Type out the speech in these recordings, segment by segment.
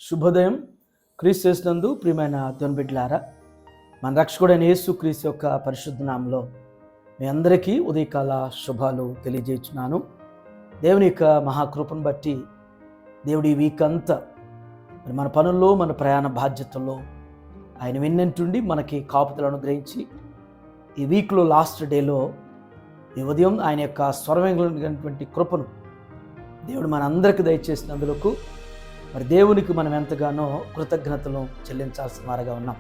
శుభోదయం. క్రీస్తు యేసునందు ప్రియమైన దేవుని బిడ్డలారా, మన రక్షకుడైన యేసు క్రీస్తు యొక్క పరిశుద్ధ నామములో మీ అందరికీ ఉదయకాల శుభాలు తెలియజేస్తున్నాను. దేవుని యొక్క మహాకృపను బట్టి దేవుడి ఈ వీక్ అంతా మన పనుల్లో, మన ప్రయాణ బాధ్యతల్లో ఆయన వెన్నంటుండి మనకి కాపుదలను అనుగ్రహించి ఈ వీక్లో లాస్ట్ డేలో ఈ ఉదయం ఆయన యొక్క స్వరమైనటువంటి కృపను దేవుడు మన అందరికీ దయచేసినందుకు మరి దేవునికి మనం ఎంతగానో కృతజ్ఞతలు చెల్లించాల్సిన వారుగా ఉన్నాం.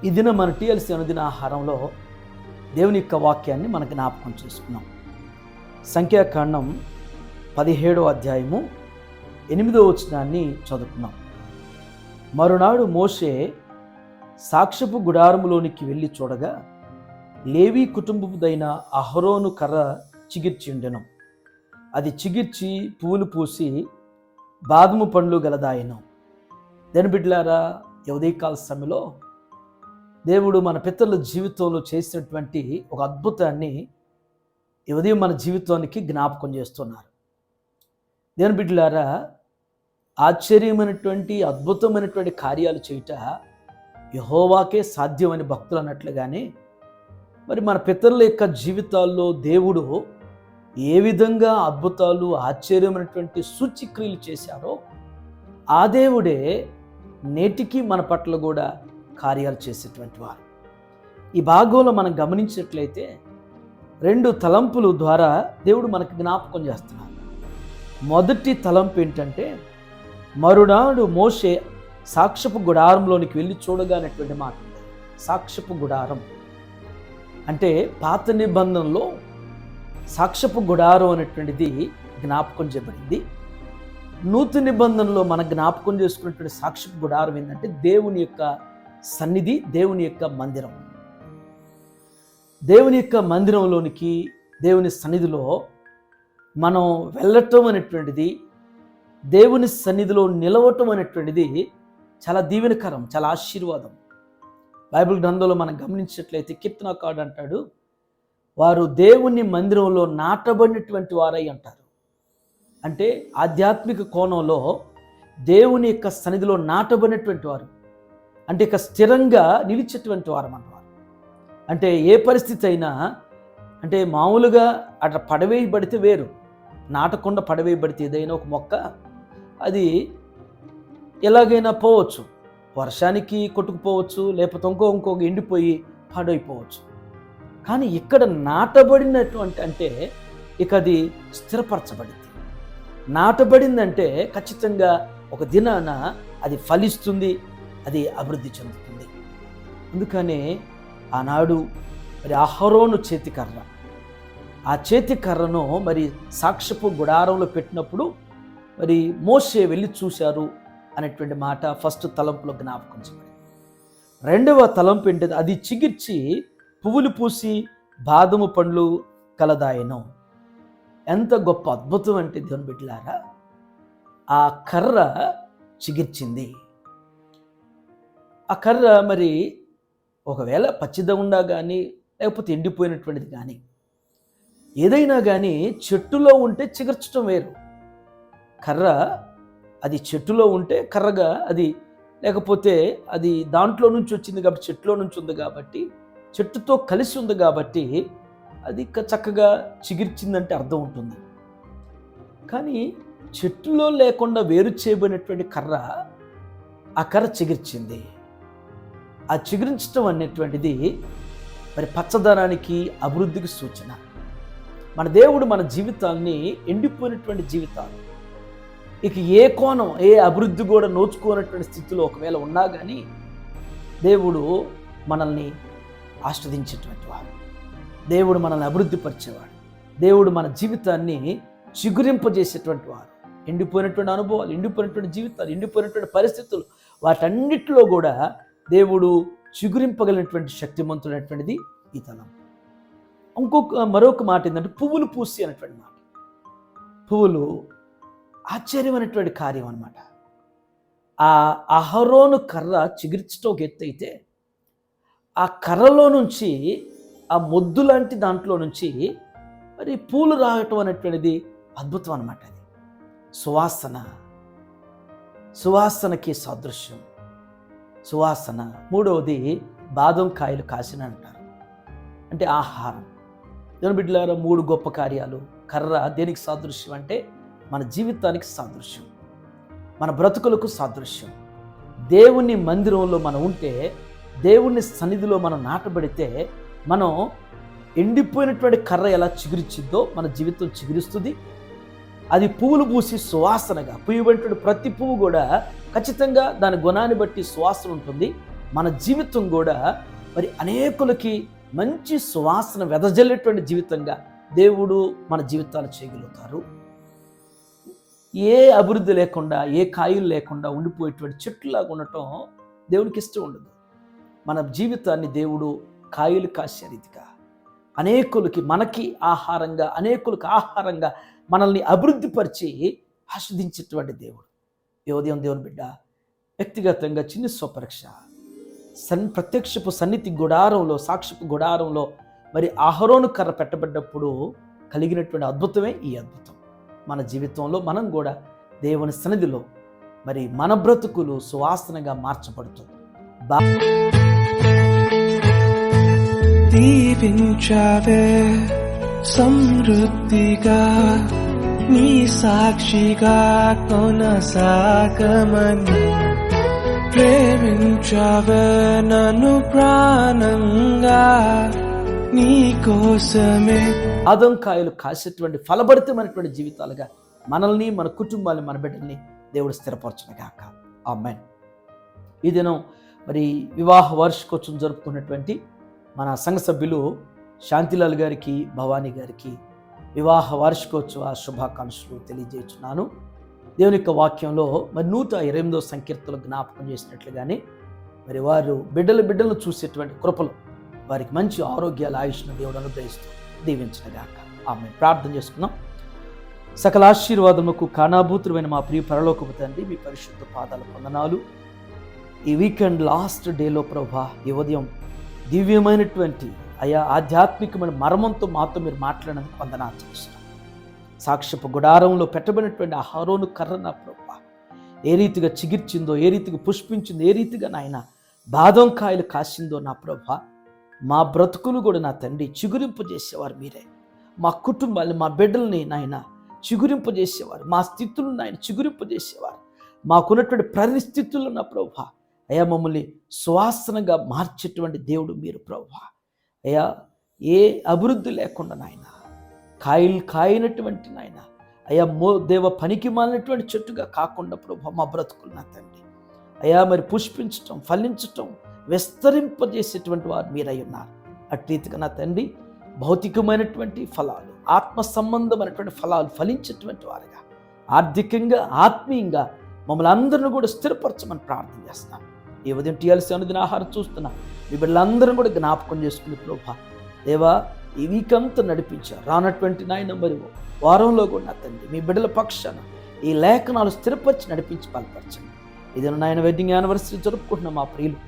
ఈ దినం మన టీఎల్సీ అనుదిన ఆహారంలో దేవుని యొక్క వాక్యాన్ని మనకు జ్ఞాపకం చేసుకున్నాం. సంఖ్యాకాండం 17వ అధ్యాయము 8వ వచనాన్ని చదువుకున్నాం. మరునాడు మోషే సాక్ష్యపు గుడారములోనికి వెళ్ళి చూడగా లేవి కుటుంబపుదైన అహరోను కర్ర చిగిర్చి ఉండెను. అది చిగిర్చి పువ్వులు పూసి బాదము పండ్లు గలదాయను. దేని బిడ్డలారా, ఉదయకాల సమయంలో దేవుడు మన పితరుల జీవితంలో చేసినటువంటి ఒక అద్భుతాన్ని ఈ ఉదయం మన జీవితానికి జ్ఞాపకం చేస్తున్నారు. దేని బిడ్డలారా, ఆశ్చర్యమైనటువంటి అద్భుతమైనటువంటి కార్యాలు చేయుట యెహోవాకే సాధ్యమని భక్తులు అన్నట్లుగానే మరి మన పితరుల యొక్క జీవితాల్లో దేవుడు ఏ విధంగా అద్భుతాలు, ఆశ్చర్యమైనటువంటి సూచక్రియలు చేశారో ఆ దేవుడే నేటికి మన పట్ల కూడా కార్యాలు చేసేటువంటి వారు. ఈ భాగంలో మనం గమనించినట్లయితే 2 తలంపుల ద్వారా దేవుడు మనకు జ్ఞాపకం చేస్తున్నారు. మొదటి తలంపు ఏంటంటే, మరునాడు మోషే సాక్ష్యపు గుడారంలోనికి వెళ్ళి చూడగానేటువంటి మాట. సాక్ష్యపు గుడారం అంటే పాత నిబంధనలో సాక్ష్యపు గుడారం అనేటువంటిది జ్ఞాపకం చేయబడింది. నూతన నిబంధనలో మన జ్ఞాపకం చేసుకున్నటువంటి సాక్ష్యపు గుడారం ఏంటంటే దేవుని యొక్క సన్నిధి, దేవుని యొక్క మందిరం. దేవుని యొక్క మందిరంలోనికి, దేవుని సన్నిధిలో మనం వెళ్ళటం అనేటువంటిది, దేవుని సన్నిధిలో నిలవటం అనేటువంటిది చాలా దీవెనకరం, చాలా ఆశీర్వాదం. బైబిల్ గ్రంథంలో మనం గమనించినట్లయితే కీర్తనకారుడు అంటాడు, వారు దేవుని మందిరంలో నాటబడినటువంటి వారై అంటారు. అంటే ఆధ్యాత్మిక కోణంలో దేవుని యొక్క సన్నిధిలో నాటబడినటువంటి వారు, అంటే ఇక స్థిరంగా నిలిచేటువంటి వారు అన్నవారు. అంటే ఏ పరిస్థితి అయినా, అంటే మామూలుగా అట్లా పడవేయబడితే వేరు, నాటకుండా పడవేయబడితే ఏదైనా ఒక మొక్క అది ఎలాగైనా పోవచ్చు, వర్షానికి కొట్టుకుపోవచ్చు, లేకపోతే ఇంకొక ఎండిపోయి పాడైపోవచ్చు. కానీ ఇక్కడ నాటబడినటువంటి అంటే ఇక అది స్థిరపరచబడింది. నాటబడిందంటే ఖచ్చితంగా ఒక దినాన అది ఫలిస్తుంది, అది అభివృద్ధి చెందుతుంది. అందుకనే ఆనాడు మరి అహరోను చేతికర్ర, ఆ చేతికర్రను మరి సాక్ష్యపు గుడారంలో పెట్టినప్పుడు మరి మోషే వెళ్ళి చూశారు అనేటువంటి మాట ఫస్ట్ తలంపులో జ్ఞాపకం చేయబడింది. 2వ తలంపు ఏంటంటే, అది చిగిర్చి పువ్వులు పూసి బాదము పండ్లు కలదాయను. ఎంత గొప్ప అద్భుతం అంటే దేవుని బిడ్డలారా, ఆ కర్ర చిగిర్చింది. ఆ కర్ర మరి ఒకవేళ పచ్చిదగుండా కానీ, లేకపోతే ఎండిపోయినటువంటిది కానీ, ఏదైనా కానీ చెట్టులో ఉంటే చిగుర్చడం వేరు. కర్ర అది చెట్టులో ఉంటే కర్రగా అది, లేకపోతే అది దాంట్లో నుంచి వచ్చింది కాబట్టి, చెట్టులో నుంచి ఉంది కాబట్టి, చెట్టుతో కలిసి ఉంది కాబట్టి అది చక్కగా చిగిర్చిందంటే అర్థం ఉంటుంది. కానీ చెట్టులో లేకుండా వేరు చేయబడినటువంటి కర్ర, ఆ కర్ర చిగిర్చింది. ఆ చిగురించడం అనేటువంటిది మరి పచ్చదనానికి, అభివృద్ధికి సూచన. మన దేవుడు మన జీవితాల్ని, ఎండిపోయినటువంటి జీవితాలు, ఇక ఏ కోణం, ఏ అభివృద్ధి కూడా నోచుకోనటువంటి స్థితిలో ఒకవేళ ఉన్నా కానీ దేవుడు మనల్ని ఆస్వాదించేటువంటి వాడు, దేవుడు మనల్ని అభివృద్ధి పరిచేవాడు, దేవుడు మన జీవితాన్ని చిగురింపజేసేటువంటి వాడు. ఎండిపోయినటువంటి అనుభవాలు, ఎండిపోయినటువంటి జీవితాలు, ఎండిపోయినటువంటి పరిస్థితులు, వాటన్నిటిలో కూడా దేవుడు చిగురింపగలిగినటువంటి శక్తిమంతుడైనటువంటిది ఈ తలం. మరొక మాట ఏంటంటే, పువ్వులు పూసి అనేటువంటి మాట. పువ్వులు ఆశ్చర్యమైనటువంటి కార్యం అన్నమాట. ఆ అహరోను కర్ర చిగిర్చడం ఒక ఎత్తు అయితే, ఆ కర్రలో నుంచి, ఆ మొద్దు లాంటి దాంట్లో నుంచి మరి పూలు రావటం అనేటువంటిది అద్భుతం అన్నమాట. అది సువాసన, సువాసనకి సాదృశ్యం సువాసన. మూడవది బాదం కాయలు కాసిన అంటారు, అంటే ఆహారం. దేవుని బిడ్డలారా, 3 గొప్ప కార్యాలు. కర్ర దేనికి సాదృశ్యం అంటే మన జీవితానికి సాదృశ్యం, మన బ్రతుకులకు సాదృశ్యం. దేవుని మందిరంలో మనం ఉంటే, దేవుని సన్నిధిలో మనం నాటబడితే, మనం ఎండిపోయినటువంటి కర్ర ఎలా చిగురిచ్చిద్దో మన జీవితం చిగురిస్తుంది. అది పువ్వులు పూసి సువాసనగా, పూయబడినటువంటి ప్రతి పువ్వు కూడా ఖచ్చితంగా దాని గుణాన్ని బట్టి సువాసన ఉంటుంది. మన జీవితం కూడా మరి అనేకులకి మంచి సువాసన వెదజల్లేటువంటి జీవితంగా దేవుడు మన జీవితాలు చేయగలుగుతారు. ఏ అభివృద్ధి లేకుండా, ఏ కాయలు లేకుండా ఉండిపోయేటువంటి చెట్టులాగా ఉండటం దేవునికి ఇష్టం ఉండదు. మన జీవితాన్ని దేవుడు కాయలు కాసే రీతిగా అనేకులకి, మనకి ఆహారంగా, అనేకులకు ఆహారంగా మనల్ని అభివృద్ధిపరిచి ఆస్వాదించేటువంటి దేవుడు. ఉదయం దేవుని బిడ్డ, వ్యక్తిగతంగా చిన్న స్వపరీక్ష. ప్రత్యక్షపు సన్నిధి గుడారంలో, సాక్షిపు గుడారంలో మరి అహరోను కర్ర పెట్టబడ్డప్పుడు కలిగినటువంటి అద్భుతమే ఈ అద్భుతం. మన జీవితంలో మనం కూడా దేవుని సన్నిధిలో మరి మన బ్రతుకులు సువాసనగా మార్చబడుతుంది. దీవించావే సమృద్ధిగా, నీ సాక్షిగా కొనసాగమని, ప్రేమించావే నన్ను ప్రాణంగా, నీ కోసమే. బాదం కాయలు కాసేటువంటి ఫలభరితమైనటువంటి జీవితాలుగా మనల్ని, మన కుటుంబాన్ని, మన బిడ్డల్ని దేవుడు స్థిరపరచునుగాక. ఆమేన్. ఈ దినం మరి వివాహ వార్షికోత్సవం జరుపుకున్నటువంటి మన సంఘ సభ్యులు శాంతిలాల్ గారికి, భవానీ గారికి వివాహ వార్షికోత్సవ శుభాకాంక్షలు తెలియజేస్తున్నాను. దేవుని యొక్క వాక్యంలో మరి 128వ సంకీర్తనలో జ్ఞాపకం చేసినట్లుగానే మరి వారు బిడ్డలను చూసేటువంటి కృపలు, వారికి మంచి ఆరోగ్యాల ఆయుష్ను దేవుడు అనుగ్రహిస్తూ దీవించనుగాక. ఆమె ప్రార్థన చేసుకున్నాం. సకల ఆశీర్వాదములకు కానాభూతుడైన మా ప్రియ పరలోకపు తండ్రి, మీ పరిశుద్ధ పాదాల వందనాలు. ఈ వీకెండ్ లాస్ట్ డేలో ప్రభా, ఈ ఉదయం దివ్యమైనటువంటి అయా ఆధ్యాత్మికమైన మర్మంతో మాతో మీరు మాట్లాడినందుకు వందనాలు చేస్తున్నాం. సాక్ష్యపు గుడారంలో పెట్టబడినటువంటి అహరోను కర్ర నా ప్రభా ఏ రీతిగా చిగిర్చిందో, ఏ రీతిగా పుష్పించిందో, ఏ రీతిగా నాయన బాదం కాయలు కాసిందో నా ప్రభా, మా బ్రతుకులు కూడా నా తండ్రి చిగురింపజేసేవారు మీరే. మా కుటుంబాన్ని, మా బిడ్డల్ని నాయన చిగురింపజేసేవారు, మా స్థితులను నాయన చిగురింపజేసేవారు. మాకున్నటువంటి పరిస్థితుల్లో నా ప్రభా అయ్యా మమ్మల్ని సువాసనగా మార్చేటువంటి దేవుడు మీరు ప్రభా. అయ్యా ఏ అభివృద్ధి లేకుండా నాయన కాయనటువంటి నాయన అయ్యా దేవ పనికి మాలినటువంటి చెట్టుగా కాకుండా ప్రభా మా బ్రతుకులు నా తండ్రి అయ్యా మరి పుష్పించటం, ఫలించటం, విస్తరింపజేసేటువంటి వారు మీరై ఉన్నారు. అటు రీతిగా నా తండ్రి భౌతికమైనటువంటి ఫలాలు, ఆత్మ సంబంధమైనటువంటి ఫలాలు ఫలించేటువంటి వారుగా, ఆర్థికంగా, ఆత్మీయంగా మమ్మల్ని అందరిని కూడా స్థిరపరచమని ప్రార్థన చేస్తున్నాను. ఈ ఉదయం టీఎల్సీ అనుదిన ఆహారం చూస్తున్నా మీ బిడ్డలందరూ కూడా జ్ఞాపకం చేసుకుని ప్రభా దేవా ఈ వీక్ అంతా నడిపించారు. రానటువంటి నాయన మరి వారంలో కూడా నా తండ్రి మీ బిడ్డల పక్షాన ఈ లేఖనాలు స్థిరపరిచి నడిపించి బలపరచండి. ఇదేనా నాయన వెడ్డింగ్ యానివర్సరీ జరుపుకుంటున్న మా ప్రియులు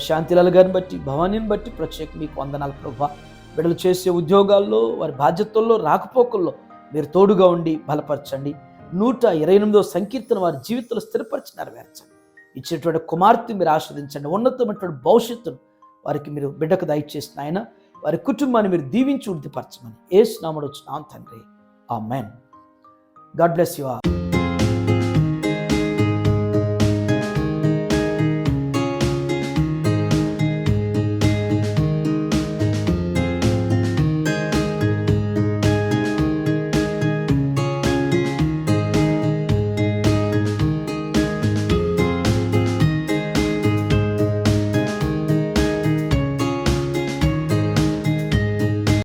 శాంతిలాల్ గారిని బట్టి, భవానీని బట్టి ప్రత్యేక మీకు వందనాలు ప్రభా. బిడ్డలు చేసే ఉద్యోగాల్లో, వారి బాధ్యతల్లో, రాకపోకల్లో మీరు తోడుగా ఉండి బలపరచండి. 128వ సంకీర్తన వారి జీవితంలో స్థిరపరిచి నెరవేర్చండి. ఇచ్చినటువంటి కుమార్తె మీరు ఆస్వాదించండి. ఉన్నతమైనటువంటి భవిష్యత్తును వారికి మీరు బిడ్డకు దయచేసిన ఆయన, వారి కుటుంబాన్ని మీరు దీవించి వృద్ధిపరచమని యేసు నామములో తండ్రి, ఆమేన్. God bless you all.